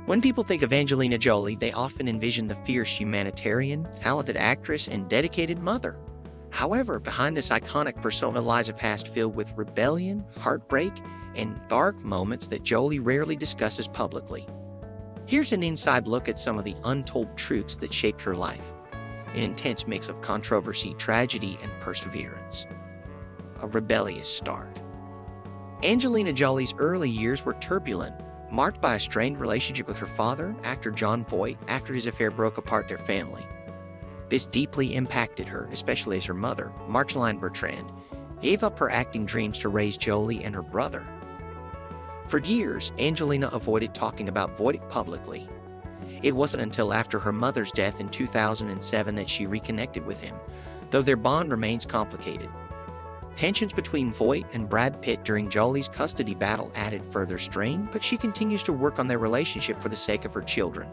When people think of Angelina Jolie, they often envision the fierce humanitarian, talented actress, and dedicated mother. However, behind this iconic persona lies a past filled with rebellion, heartbreak, and dark moments that Jolie rarely discusses publicly. Here's an inside look at some of the untold truths that shaped her life, an intense mix of controversy, tragedy, and perseverance. A rebellious start. Angelina Jolie's early years were turbulent, marked by a strained relationship with her father, actor Jon Voight, after his affair broke apart their family. This deeply impacted her, especially as her mother, Marceline Bertrand, gave up her acting dreams to raise Jolie and her brother. For years, Angelina avoided talking about Voight publicly. It wasn't until after her mother's death in 2007 that she reconnected with him, though their bond remains complicated. Tensions between Voight and Brad Pitt during Jolie's custody battle added further strain, but she continues to work on their relationship for the sake of her children.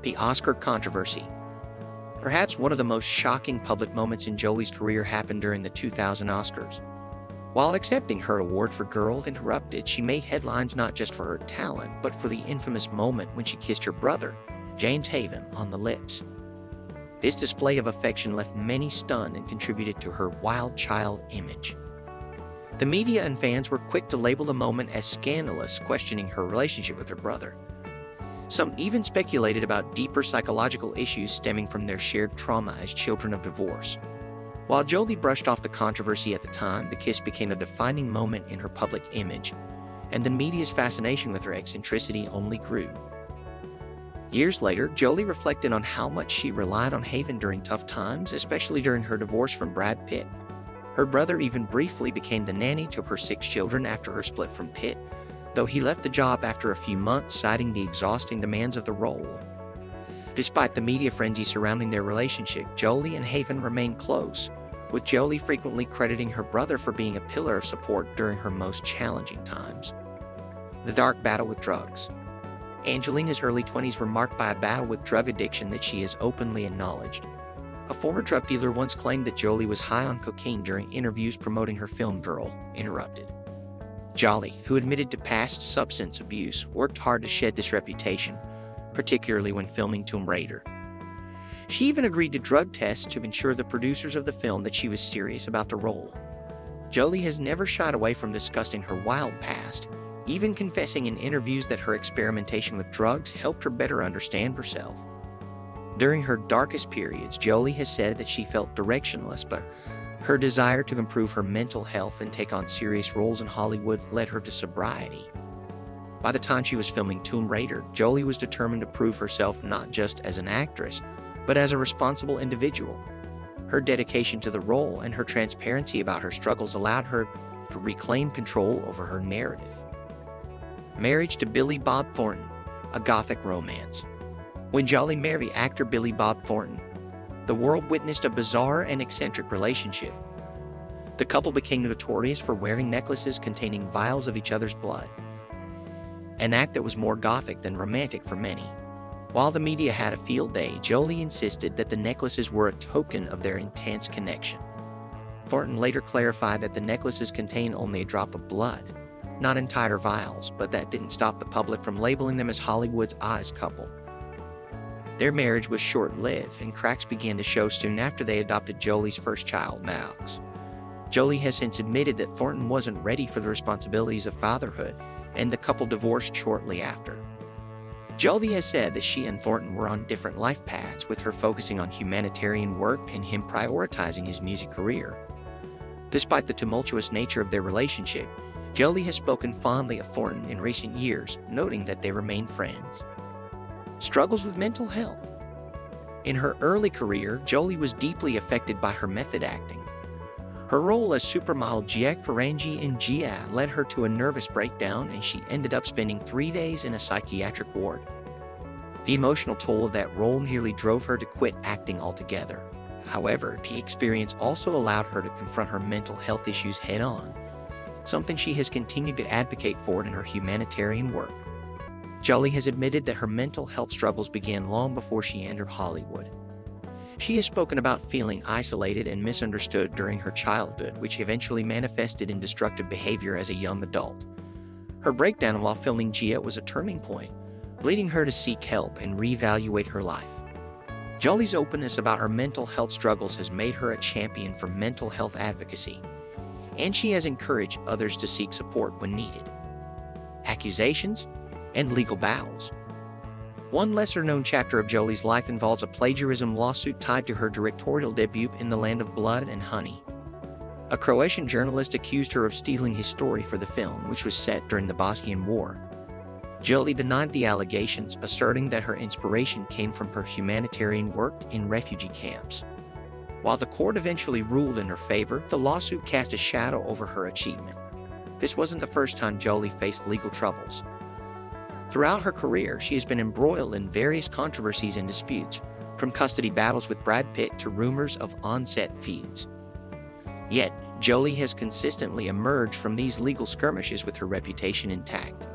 The Oscar controversy. Perhaps one of the most shocking public moments in Jolie's career happened during the 2000 Oscars. While accepting her award for Girl Interrupted, she made headlines not just for her talent, but for the infamous moment when she kissed her brother, James Haven, on the lips. This display of affection left many stunned and contributed to her wild child image. The media and fans were quick to label the moment as scandalous, questioning her relationship with her brother. Some even speculated about deeper psychological issues stemming from their shared trauma as children of divorce. While Jolie brushed off the controversy at the time, the kiss became a defining moment in her public image, and the media's fascination with her eccentricity only grew. Years later, Jolie reflected on how much she relied on Haven during tough times, especially during her divorce from Brad Pitt. Her brother even briefly became the nanny to her 6 children after her split from Pitt, though he left the job after a few months, citing the exhausting demands of the role. Despite the media frenzy surrounding their relationship, Jolie and Haven remained close, with Jolie frequently crediting her brother for being a pillar of support during her most challenging times. The dark battle with drugs. Angelina's early 20s were marked by a battle with drug addiction that she has openly acknowledged. A former drug dealer once claimed that Jolie was high on cocaine during interviews promoting her film Girl Interrupted. Jolie, who admitted to past substance abuse, worked hard to shed this reputation, particularly when filming Tomb Raider. She even agreed to drug tests to ensure the producers of the film that she was serious about the role. Jolie has never shied away from discussing her wild past, even confessing in interviews that her experimentation with drugs helped her better understand herself. During her darkest periods, Jolie has said that she felt directionless, but her desire to improve her mental health and take on serious roles in Hollywood led her to sobriety. By the time she was filming Tomb Raider, Jolie was determined to prove herself not just as an actress, but as a responsible individual. Her dedication to the role and her transparency about her struggles allowed her to reclaim control over her narrative. Marriage to Billy Bob Thornton, a gothic romance. When Jolie married actor Billy Bob Thornton, the world witnessed a bizarre and eccentric relationship. The couple became notorious for wearing necklaces containing vials of each other's blood, an act that was more gothic than romantic for many. While the media had a field day, Jolie insisted that the necklaces were a token of their intense connection. Thornton later clarified that the necklaces contained only a drop of blood, not entire vials, but that didn't stop the public from labeling them as Hollywood's oddest couple. Their marriage was short-lived, and cracks began to show soon after they adopted Jolie's first child, Max. Jolie has since admitted that Thornton wasn't ready for the responsibilities of fatherhood, and the couple divorced shortly after. Jolie has said that she and Thornton were on different life paths, with her focusing on humanitarian work and him prioritizing his music career. Despite the tumultuous nature of their relationship, Jolie has spoken fondly of Thornton in recent years, noting that they remain friends. Struggles with mental health. In her early career, Jolie was deeply affected by her method acting. Her role as supermodel Jacques Ferrangi in Gia led her to a nervous breakdown, and she ended up spending 3 days in a psychiatric ward. The emotional toll of that role nearly drove her to quit acting altogether. However, the experience also allowed her to confront her mental health issues head-on, something she has continued to advocate for in her humanitarian work. Jolie has admitted that her mental health struggles began long before she entered Hollywood. She has spoken about feeling isolated and misunderstood during her childhood, which eventually manifested in destructive behavior as a young adult. Her breakdown while filming Gia was a turning point, leading her to seek help and reevaluate her life. Jolie's openness about her mental health struggles has made her a champion for mental health advocacy, and she has encouraged others to seek support when needed. Accusations and legal battles. One lesser-known chapter of Jolie's life involves a plagiarism lawsuit tied to her directorial debut in The Land of Blood and Honey. A Croatian journalist accused her of stealing his story for the film, which was set during the Bosnian War. Jolie denied the allegations, asserting that her inspiration came from her humanitarian work in refugee camps. While the court eventually ruled in her favor, the lawsuit cast a shadow over her achievement. This wasn't the first time Jolie faced legal troubles. Throughout her career, she has been embroiled in various controversies and disputes, from custody battles with Brad Pitt to rumors of on-set feuds. Yet, Jolie has consistently emerged from these legal skirmishes with her reputation intact.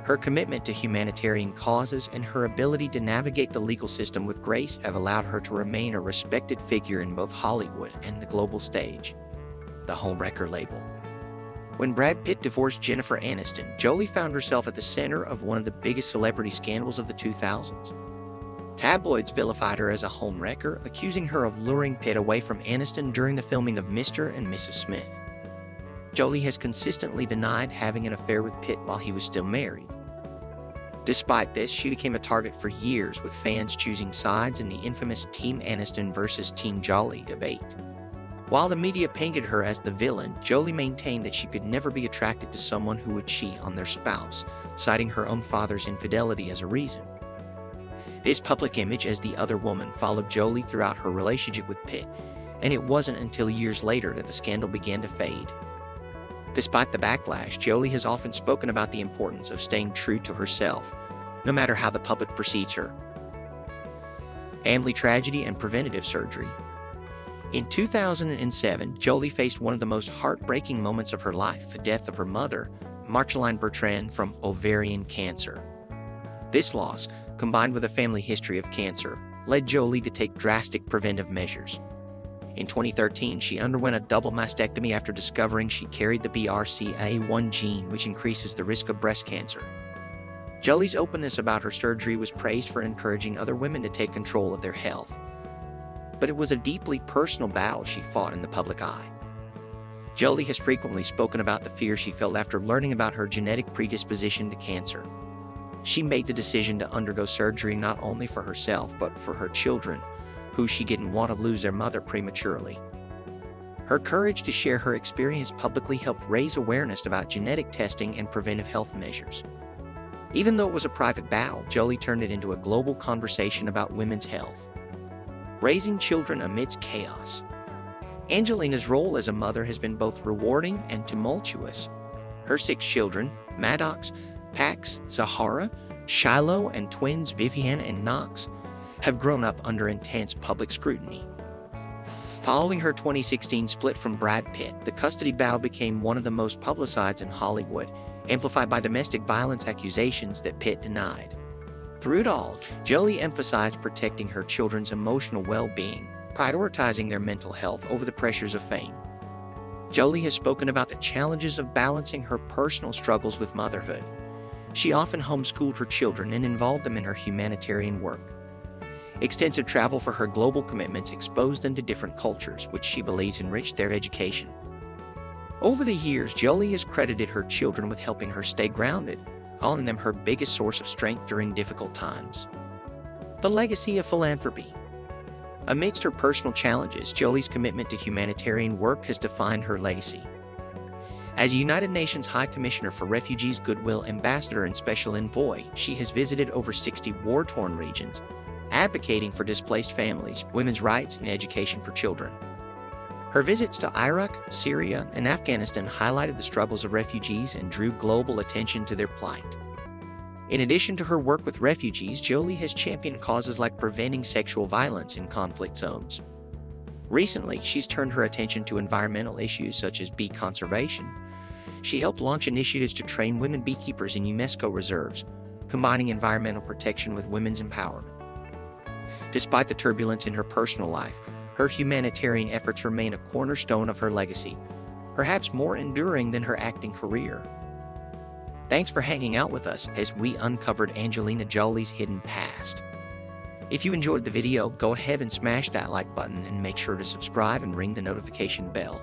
Her commitment to humanitarian causes and her ability to navigate the legal system with grace have allowed her to remain a respected figure in both Hollywood and the global stage. The homewrecker label. When Brad Pitt divorced Jennifer Aniston, Jolie found herself at the center of one of the biggest celebrity scandals of the 2000s. Tabloids vilified her as a homewrecker, accusing her of luring Pitt away from Aniston during the filming of Mr. and Mrs. Smith. Jolie has consistently denied having an affair with Pitt while he was still married. Despite this, she became a target for years, with fans choosing sides in the infamous Team Aniston versus Team Jolie debate. While the media painted her as the villain, Jolie maintained that she could never be attracted to someone who would cheat on their spouse, citing her own father's infidelity as a reason. This public image as the other woman followed Jolie throughout her relationship with Pitt, and it wasn't until years later that the scandal began to fade. Despite the backlash, Jolie has often spoken about the importance of staying true to herself, no matter how the public perceives her. Family tragedy and preventative surgery. In 2007, Jolie faced one of the most heartbreaking moments of her life, the death of her mother, Marceline Bertrand, from ovarian cancer. This loss, combined with a family history of cancer, led Jolie to take drastic preventive measures. In 2013, she underwent a double mastectomy after discovering she carried the BRCA1 gene, which increases the risk of breast cancer. Jolie's openness about her surgery was praised for encouraging other women to take control of their health. But it was a deeply personal battle she fought in the public eye. Jolie has frequently spoken about the fear she felt after learning about her genetic predisposition to cancer. She made the decision to undergo surgery not only for herself but for her children, who she didn't want to lose their mother prematurely. Her courage to share her experience publicly helped raise awareness about genetic testing and preventive health measures. Even though it was a private battle, Jolie turned it into a global conversation about women's health. Raising children amidst chaos. Angelina's role as a mother has been both rewarding and tumultuous. Her 6 children, Maddox, Pax, Zahara, Shiloh, and twins Vivian and Knox, have grown up under intense public scrutiny. Following her 2016 split from Brad Pitt, the custody battle became one of the most publicized in Hollywood, amplified by domestic violence accusations that Pitt denied. Through it all, Jolie emphasized protecting her children's emotional well-being, prioritizing their mental health over the pressures of fame. Jolie has spoken about the challenges of balancing her personal struggles with motherhood. She often homeschooled her children and involved them in her humanitarian work. Extensive travel for her global commitments exposed them to different cultures, which she believes enriched their education. Over the years, Jolie has credited her children with helping her stay grounded, calling them her biggest source of strength during difficult times. The legacy of philanthropy. Amidst her personal challenges, Jolie's commitment to humanitarian work has defined her legacy. As United Nations High Commissioner for Refugees, Goodwill Ambassador, and Special Envoy, she has visited over 60 war-torn regions, advocating for displaced families, women's rights, and education for children. Her visits to Iraq, Syria, and Afghanistan highlighted the struggles of refugees and drew global attention to their plight. In addition to her work with refugees, Jolie has championed causes like preventing sexual violence in conflict zones. Recently, she's turned her attention to environmental issues such as bee conservation. She helped launch initiatives to train women beekeepers in UNESCO reserves, combining environmental protection with women's empowerment. Despite the turbulence in her personal life, her humanitarian efforts remain a cornerstone of her legacy, perhaps more enduring than her acting career. Thanks for hanging out with us as we uncovered Angelina Jolie's hidden past. If you enjoyed the video, go ahead and smash that like button and make sure to subscribe and ring the notification bell.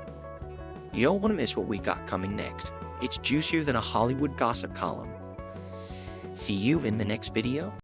You don't want to miss what we got coming next. It's juicier than a Hollywood gossip column. See you in the next video.